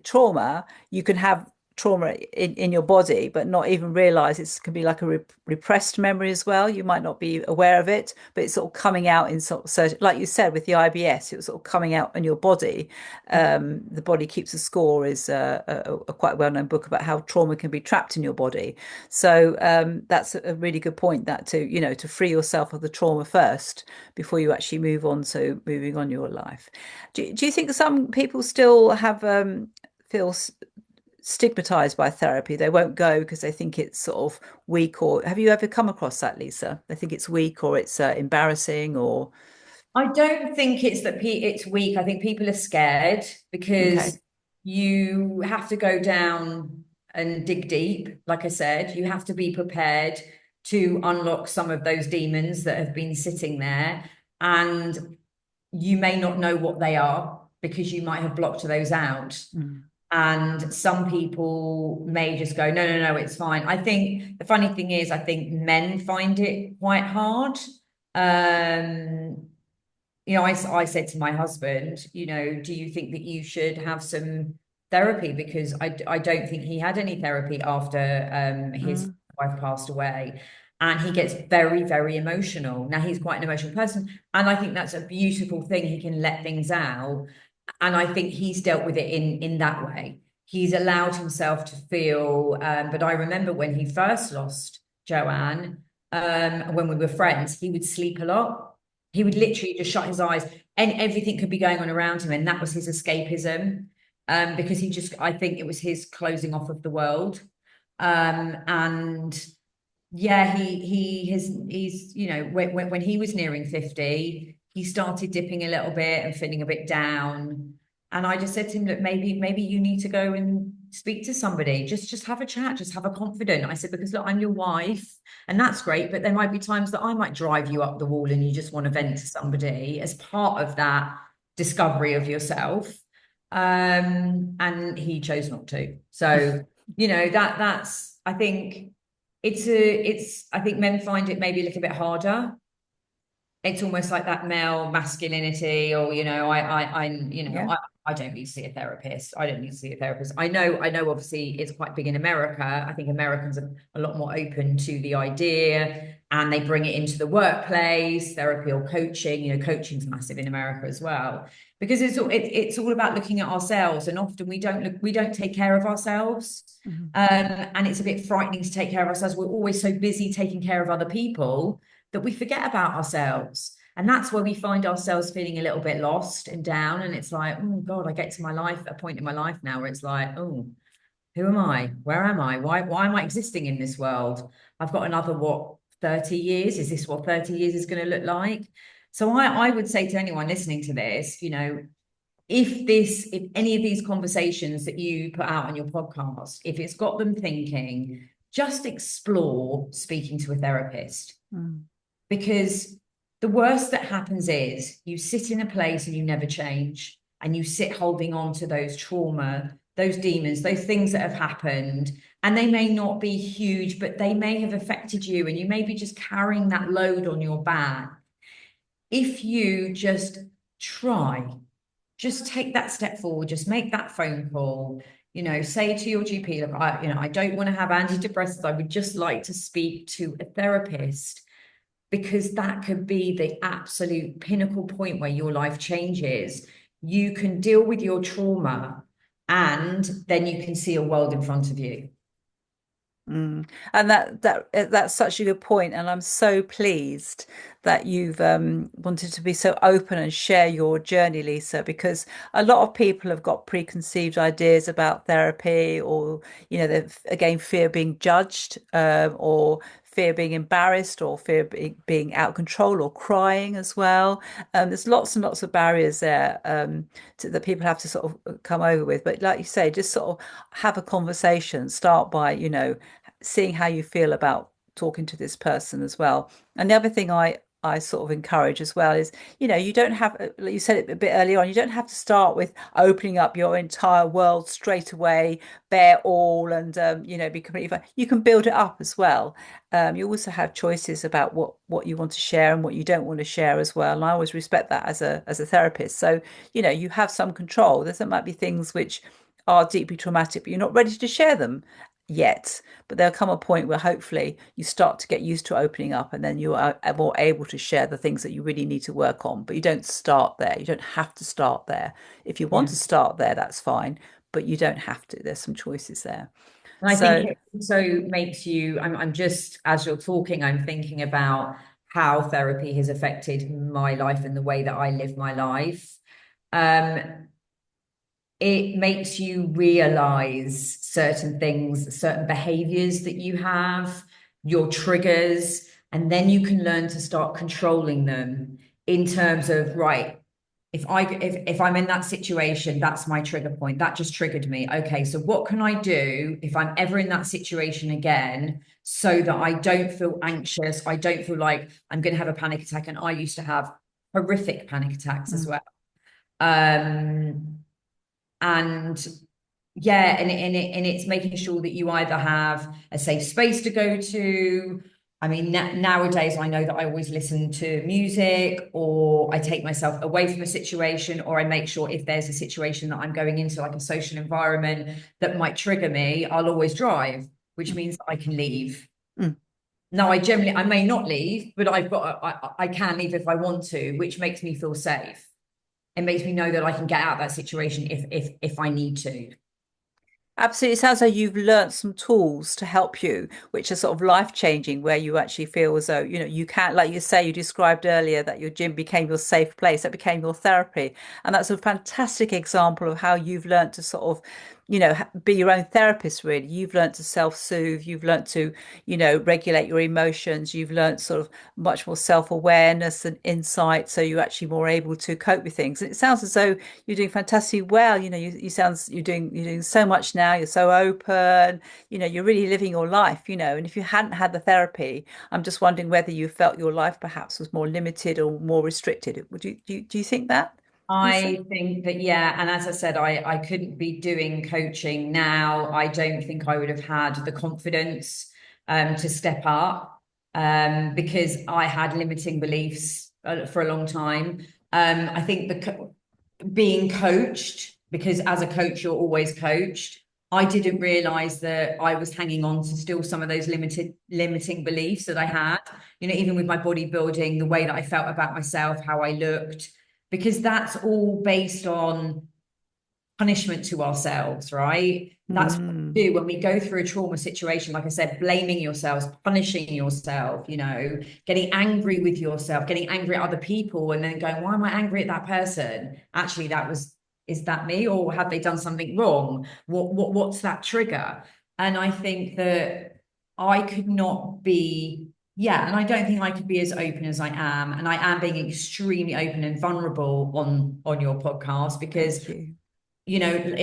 trauma, you can have trauma in your body, but not even realize it can be like a repressed memory as well. You might not be aware of it, but it's sort of coming out in sort of certain, like you said with the IBS, it was sort of coming out in your body. The Body Keeps a Score is a quite well-known book about how trauma can be trapped in your body. So that's a really good point, that to free yourself of the trauma first before you actually move on. So moving on your life. Do you think some people still have feel stigmatized by therapy? They won't go because they think it's sort of weak, or have you ever come across that, Lisa? They think it's weak or it's embarrassing or I don't think it's that it's weak. I think people are scared okay. because you have to go down and dig deep. Like I said, you have to be prepared to unlock some of those demons that have been sitting there. And you may not know what they are because you might have blocked those out. Mm. And some people may just go, no, no, no, it's fine. I think the funny thing is, I think men find it quite hard. Um, I said to my husband, do you think that you should have some therapy? Because I don't think he had any therapy after his Mm. wife passed away. And he gets very, very emotional. Now, he's quite an emotional person. And I think that's a beautiful thing. He can let things out. And I think he's dealt with it in that way. He's allowed himself to feel. But I remember when he first lost Joanne, when we were friends, he would sleep a lot. He would literally just shut his eyes and everything could be going on around him. And that was his escapism. Because I think it was his closing off of the world. And yeah, he's when he was nearing 50, he started dipping a little bit and feeling a bit down. And I just said to him, look, maybe you need to go and speak to somebody. Just have a chat, just have a confidant. I said, because look, I'm your wife, and that's great, but there might be times that I might drive you up the wall and you just want to vent to somebody as part of that discovery of yourself. And he chose not to. So, that's I think I think men find it maybe a little bit harder. It's almost like that male masculinity, or Yeah. I don't need to see a therapist. I don't need to see a therapist. I know obviously it's quite big in America. I think Americans are a lot more open to the idea, and they bring it into the workplace, therapy or coaching. Coaching's massive in America as well, because it's all about looking at ourselves, and often we don't take care of ourselves. Mhm. And it's a bit frightening to take care of ourselves. We're always so busy taking care of other people that we forget about ourselves. And that's where we find ourselves feeling a little bit lost and down. And it's like, oh God, I get to my life, a point in my life now where it's like, oh, who am I? Where am I? Why am I existing in this world? I've got another, what, 30 years? Is this what 30 years is going to look like? So I would say to anyone listening to this, if any of these conversations that you put out on your podcast, if it's got them thinking, just explore speaking to a therapist. Mm. Because the worst that happens is you sit in a place and you never change, and you sit holding on to those trauma, those demons, those things that have happened. And they may not be huge, but they may have affected you, and you may be just carrying that load on your back. If you try, just take that step forward, just make that phone call, say to your GP, look, I don't want to have antidepressants. I would just like to speak to a therapist, because that could be the absolute pinnacle point where your life changes. You can deal with your trauma, and then you can see a world in front of you. Mm. And that's such a good point, and I'm so pleased that you've wanted to be so open and share your journey, Lisa, because a lot of people have got preconceived ideas about therapy, or they again fear being judged, or fear being embarrassed, or fear being out of control, or crying as well. There's lots and lots of barriers there that people have to sort of come over with. But like you say, just sort of have a conversation. Start by, seeing how you feel about talking to this person as well. And the other thing I sort of encourage as well is, you don't have, like you said it a bit earlier on, you don't have to start with opening up your entire world straight away, bare all, and be completely fine. You can build it up as well. You also have choices about what you want to share and what you don't want to share as well. And I always respect that as a therapist. So, you have some control. There might be things which are deeply traumatic, but you're not ready to share them yet. But there'll come a point where hopefully you start to get used to opening up, and then you are more able to share the things that you really need to work on. But you don't start there. You don't have to start there. If you want Yeah. to start there, that's fine, but you don't have to. There's some choices there. And I think So, it also makes you, I'm just, as you're talking, I'm thinking about how therapy has affected my life and the way that I live my life. Um, it makes you realize certain things, certain behaviors that you have, your triggers, and then you can learn to start controlling them in terms of, right, if I'm in that situation, that's my trigger point. That just triggered me. Okay, so what can I do if I'm ever in that situation again, so that I don't feel anxious? I don't feel like I'm going to have a panic attack. And I used to have horrific panic attacks as mm, well. Um, and yeah, and it's making sure that you either have a safe space to go to. I mean, nowadays I know that I always listen to music, or I take myself away from a situation, or I make sure if there's a situation that I'm going into, like a social environment that might trigger me, I'll always drive, which mm, means that I can leave. mm. Now, I may not leave, but I can leave if I want to, which makes me feel safe. It makes me know that I can get out of that situation if I need to. Absolutely. It sounds like you've learnt some tools to help you, which are sort of life-changing, where you actually feel as though, you can, like you say, you described earlier that your gym became your safe place, that became your therapy. And that's a fantastic example of how you've learnt to sort of, be your own therapist, really. You've learnt to self-soothe, you've learnt to, regulate your emotions, you've learnt sort of much more self-awareness and insight, so you're actually more able to cope with things. And it sounds as though you're doing fantastically well. You're doing so much now. You're so open. You're really living your life. And if you hadn't had the therapy, I'm just wondering whether you felt your life perhaps was more limited or more restricted. Do you think that, Lisa? I think that, yeah, and as I said, I couldn't be doing coaching now. I don't think I would have had the confidence to step up, because I had limiting beliefs for a long time. I think being coached, because as a coach, you're always coached. I didn't realize that I was hanging on to still some of those limiting beliefs that I had, even with my bodybuilding, the way that I felt about myself, how I looked, because that's all based on punishment to ourselves, right? That's what we Mm, do when we go through a trauma situation. Like I said, blaming yourselves, punishing yourself, getting angry with yourself, getting angry at other people, and then going, why am I angry at that person? Actually, is that me, or have they done something wrong? What's that trigger? And I think that I could not be, yeah, and I don't think I could be as open as I am. And I am being extremely open and vulnerable on your podcast because thank you.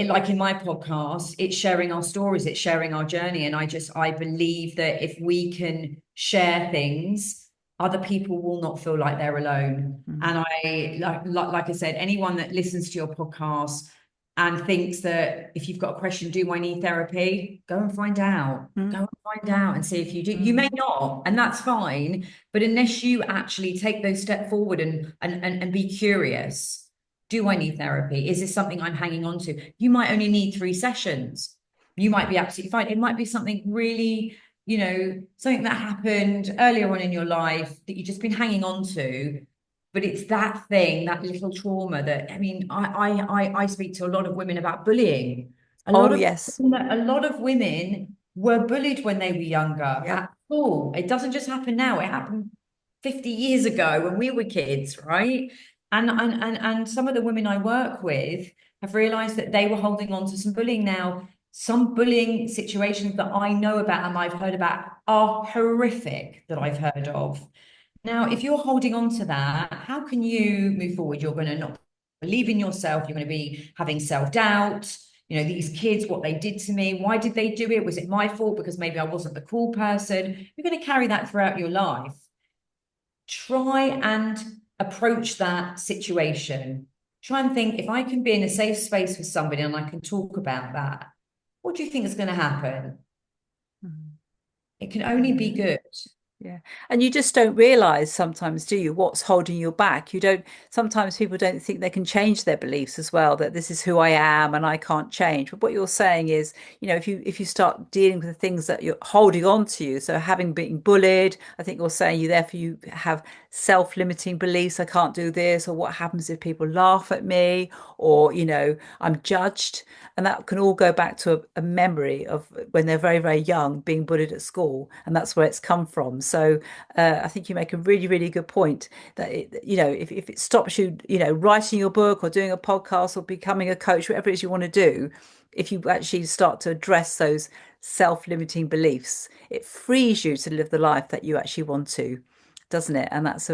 like in my podcast, it's sharing our stories, it's sharing our journey. And I believe that if we can share things, other people will not feel like they're alone. Mm, And like I said, anyone that listens to your podcast and thinks that if you've got a question, do I need therapy? Go and find out. mm, Go and find out and see if you do. You may mm, not, and that's fine. But unless you actually take those steps forward and be curious, do I need therapy? Is this something I'm hanging on to? You might only need 3 sessions. You might be absolutely fine. It might be something really, something that happened earlier on in your life that you've just been hanging on to. But it's that thing, that little trauma that, I mean, I speak to a lot of women about bullying. A lot oh, of yes. a lot of women were bullied when they were younger Yep. at school. It doesn't just happen now. It happened 50 years ago when we were kids, right? And some of the women I work with have realized that they were holding on to some bullying now. Some bullying situations that I know about and I've heard about are horrific that I've heard of. Now, if you're holding on to that, how can you move forward? You're going to not believe in yourself. You're going to be having self-doubt. These kids, what they did to me, why did they do it? Was it my fault because maybe I wasn't the cool person? You're going to carry that throughout your life. Try and approach that situation. Try and think, if I can be in a safe space with somebody and I can talk about that, what do you think is going to happen? Mm, It can only yeah. be good. Yeah. And you just don't realize sometimes, do you, what's holding you back? You don't, sometimes people don't think they can change their beliefs as well, that this is who I am and I can't change. But what you're saying is, if you start dealing with the things that you're holding on to you, so having been bullied, I think you're saying you have self-limiting beliefs, I can't do this, or what happens if people laugh at me, or, I'm judged. And that can all go back to a memory of when they're very, very young being bullied at school. And that's where it's come from. So I think you make a really, really good point that, if it stops you, writing your book or doing a podcast or becoming a coach, whatever it is you want to do, if you actually start to address those self-limiting beliefs, it frees you to live the life that you actually want to, doesn't it? And that's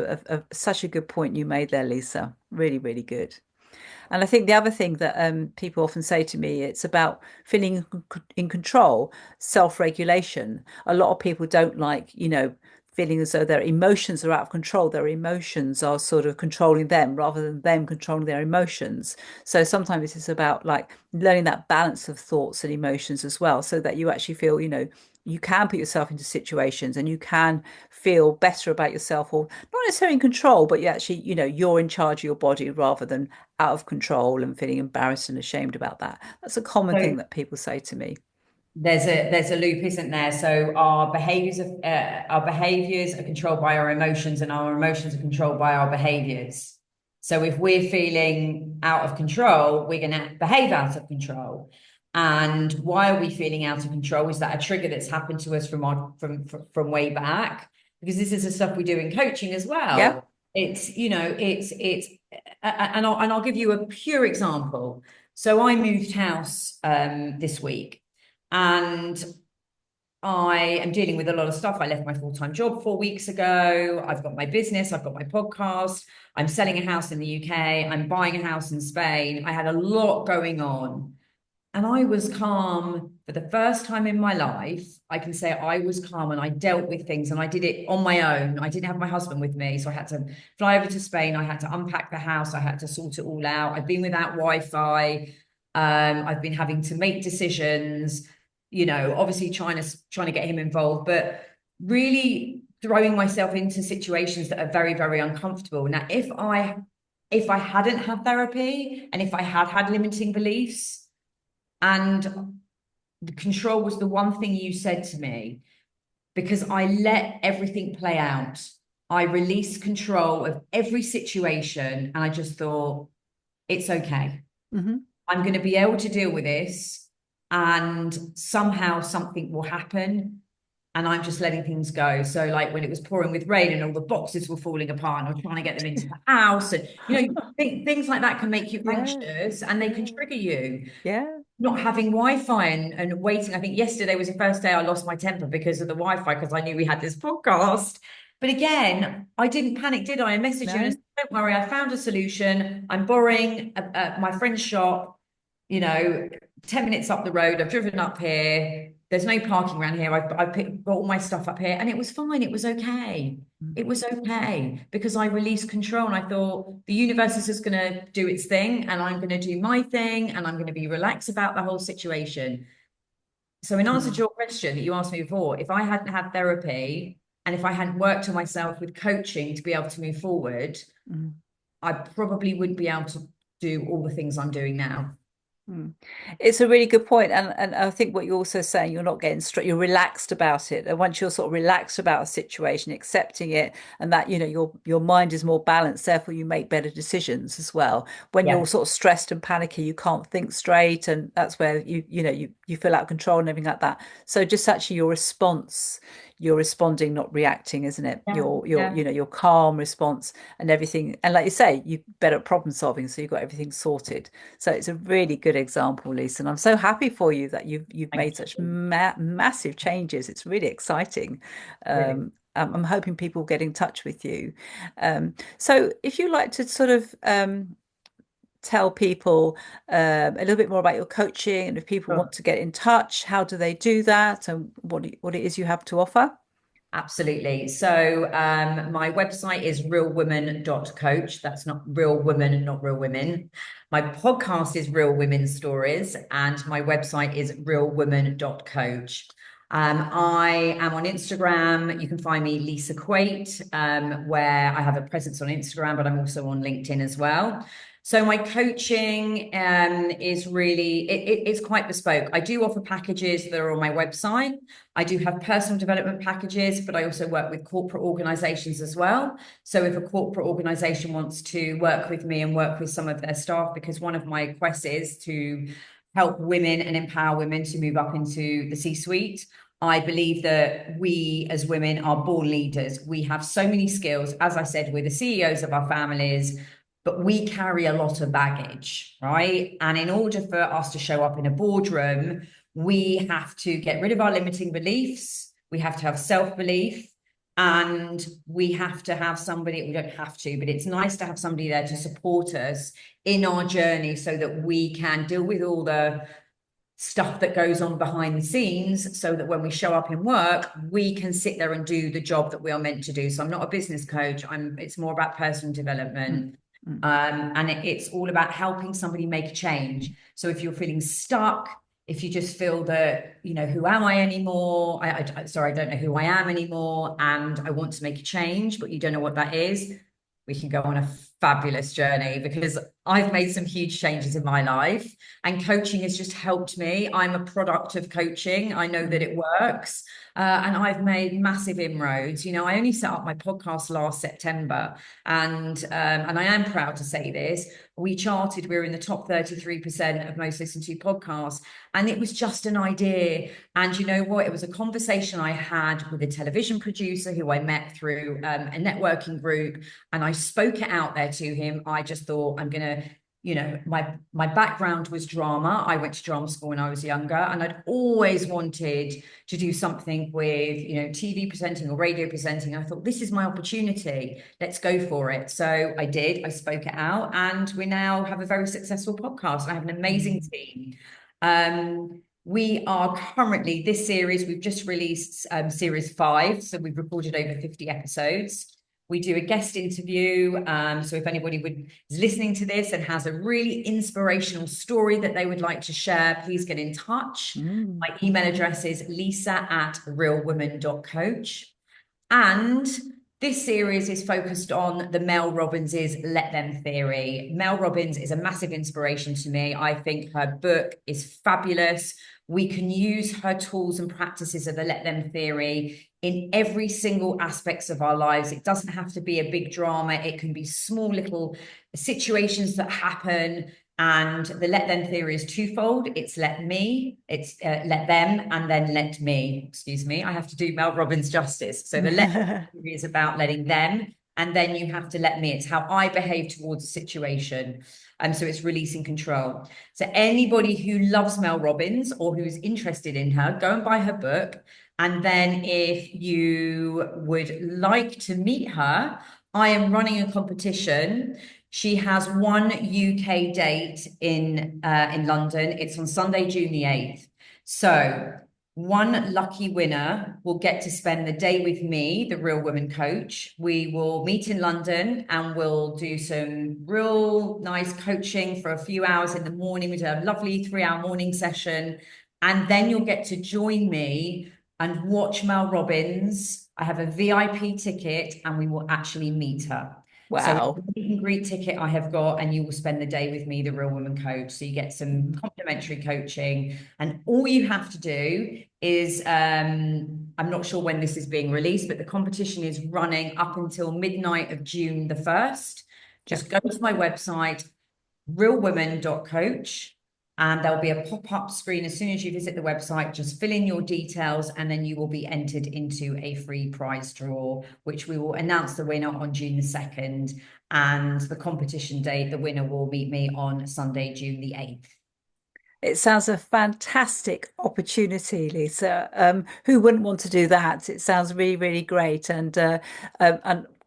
such a good point you made there, Lisa. Really, really good. And I think the other thing that people often say to me, it's about feeling in control, self-regulation. A lot of people don't like, feeling as though their emotions are out of control. Their emotions are sort of controlling them rather than them controlling their emotions. So sometimes it's about like learning that balance of thoughts and emotions as well, so that you actually feel, you can put yourself into situations and you can feel better about yourself, or not necessarily in control, but you actually, you're in charge of your body rather than out of control and feeling embarrassed and ashamed about that. That's a common thing So that people say to me. there's a loop, isn't there? So our behaviors are controlled by our emotions, and our emotions are controlled by our behaviors. So if we're feeling out of control, we're going to behave out of control. And why are we feeling out of control? Is that a trigger that's happened to us from way back? Because this is the stuff we do in coaching as Yeah. well. And I'll give you a pure example. So I moved house this week, and I am dealing with a lot of stuff. I left my full-time job 4 weeks ago. I've got my business, I've got my podcast. I'm selling a house in the UK. I'm buying a house in Spain. I had a lot going on. And I was calm for the first time in my life. I can say I was calm and I dealt with things and I did it on my own. I didn't have my husband with me. So I had to fly over to Spain. I had to unpack the house. I had to sort it all out. I've been without Wi-Fi. I've been having to make decisions, obviously trying to get him involved, but really throwing myself into situations that are very, very uncomfortable. Now, if I hadn't had therapy and if I had had limiting beliefs, and the control was the one thing you said to me, because I let everything play out. I released control of every situation and I just thought, it's okay. Hmm. I'm going to be able to deal with this, and somehow something will happen, and I'm just letting things go. So, like when it was pouring with rain and all the boxes were falling apart, and I was trying to get them into the house, and things like that can make you Yeah, anxious and they can yeah, trigger you. yeah. Not having Wi-Fi and waiting. I think yesterday was the first day I lost my temper because of the Wi-Fi, because I knew we had this podcast. But again, I didn't panic, did I? I messaged you and I No. said, don't worry, I found a solution. I'm borrowing my friend's shop, you know, 10 minutes up the road. I've driven up here. There's no parking around here. Got all my stuff up here, and it was fine. It was okay. Mm, It was okay because I released control and I thought the universe is just going to do its thing and I'm going to do my thing and I'm going to be relaxed about the whole situation. So, in answer to mm, your question that you asked me before, if I hadn't had therapy and if I hadn't worked on myself with coaching to be able to move forward, mm. I probably wouldn't be able to do all the things I'm doing now. Mm. It's a really good point, and I think what you're also saying, you're not getting straight, you're relaxed about it, and once you're sort of relaxed about a situation, accepting it, and that your mind is more balanced, therefore you make better decisions as well. When you're Yeah, sort of stressed and panicky, you can't think straight, and that's where you feel out of control and everything like that. So just actually your response, you're responding, not reacting, isn't it? yeah, Your yeah. your calm response and everything, and like you say, you're better at problem solving, so you've got everything sorted. So it's a really good example, Lisa, and I'm so happy for you that you've Thank made such you. massive changes. It's really exciting. Brilliant. I'm hoping people get in touch with you. So if you like to sort of tell people a little bit more about your coaching, and if people want Sure. to get in touch, how do they do that, and what it is you have to offer? Absolutely. So my website is realwomen.coach. That's not real women, not real women. My podcast is Real Women Stories, and my website is realwomen.coach. I am on Instagram. You can find me Lisa Quait, where I have a presence on Instagram, but I'm also on LinkedIn as well. So my coaching is really it's quite bespoke. I do offer packages that are on my website. I do have personal development packages, but I also work with corporate organizations as well. So if a corporate organization wants to work with me and work with some of their staff, because one of my quests is to help women and empower women to move up into the C-suite. I believe that we as women are born leaders. We have so many skills. As I said, we're the CEOs of our families, but we carry a lot of baggage, right? And in order for us to show up in a boardroom, we have to get rid of our limiting beliefs. We have to have self-belief, and we have to have somebody, we don't have to, but it's nice to have somebody there to support us in our journey so that we can deal with all the stuff that goes on behind the scenes so that when we show up in work, we can sit there and do the job that we are meant to do. So I'm not a business coach. It's more about personal Mm, development. mm, And it's all about helping somebody make a change. So if you're feeling stuck, if you just feel that, who am I anymore? Sorry, I don't know who I am anymore. And I want to make a change, but you don't know what that is. We can go on a fabulous journey because I've made some huge changes in my life and coaching has just helped me. I'm a product of coaching. I know that mm, it works. And I've made massive inroads. I only set up my podcast last September, and I am proud to say this. We're in the top 33% of most listened to podcasts, and it was just an idea. And you know what? It was a conversation I had with a television producer who I met through a networking group, and I spoke it out there to him. I just thought I'm gonna my background was drama. I went to drama school when I was younger, and I'd always wanted to do something with, TV presenting or radio presenting. I thought, this is my opportunity. Let's go for it. So I did. I spoke it out, and we now have a very successful podcast. I have an amazing mm, team. We are currently, this series, we've just released series 5. So we've recorded over 50 episodes. We do a guest interview. So if anybody is listening to this and has a really inspirational story that they would like to share, please get in touch. mm, My email address is lisa@realwoman.coach. And this series is focused on the Mel Robbins's Let Them theory. Mel Robbins is a massive inspiration to me. I think her book is fabulous. We can use her tools and practices of the Let Them theory in every single aspects of our lives. It doesn't have to be a big drama. It can be small little situations that happen. And the let them theory is twofold. It's let me, it's let them, and then let me. Excuse me, I have to do Mel Robbins justice. So the let theory is about letting them, and then you have to let me. It's how I behave towards a situation. So it's releasing control. So anybody who loves Mel Robbins or who's interested in her, go and buy her book. And then if you would like to meet her, I am running a competition. She has one UK date in London. It's on Sunday, June the 8th. So one lucky winner will get to spend the day with me, the Real Women Coach. We will meet in London and we'll do some real nice coaching for a few hours in the morning. We do a lovely 3 hour morning session. And then you'll get to join me and watch Mel Robbins. I have a VIP ticket and we will actually meet her. So it's a Wow. meet and greet ticket I have got, and you will spend the day with me, the Real Woman Coach. So you get some complimentary coaching, and all you have to do is I'm not sure when this is being released, but the competition is running up until midnight of June the 1st. Yeah. Just go to my website, realwomen.coach, and there'll be a pop-up screen as soon as you visit the website. Just fill in your details, and then you will be entered into a free prize draw, which we will announce the winner on June the 2nd. And the competition date, the winner will meet me on Sunday, June the 8th. It sounds a fantastic opportunity, Lisa. Who wouldn't want to do that? It sounds really, really great. And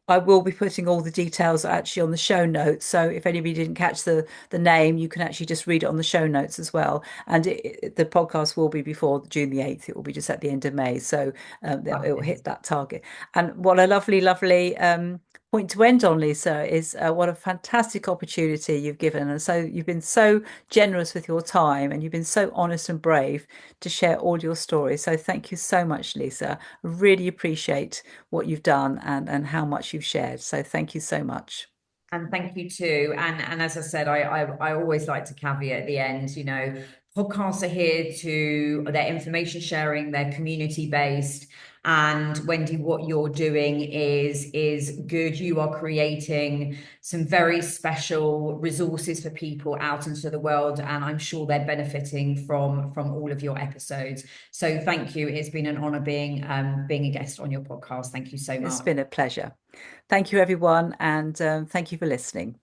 I will be putting all the details actually on the show notes. So if anybody didn't catch the name, you can actually just read it on the show notes as well. And the podcast will be before June the 8th. It will be just at the end of May. So it will hit that target. And what a lovely, lovely point to end on, Lisa, is what a fantastic opportunity you've given. And so you've been so generous with your time and you've been so honest and brave to share all your stories. So thank you so much, Lisa. I really appreciate what you've done and how much you've shared. So thank you so much. And thank you too. And as I said, I always like to caveat at the end, podcasts are here to their information sharing, they're community based. And Wendy, what you're doing is good. You are creating some very special resources for people out into the world, and I'm sure they're benefiting from all of your episodes. So thank you. It's been an honor being a guest on your podcast. Thank you so It's much. been a pleasure. Thank you, everyone, and thank you for listening.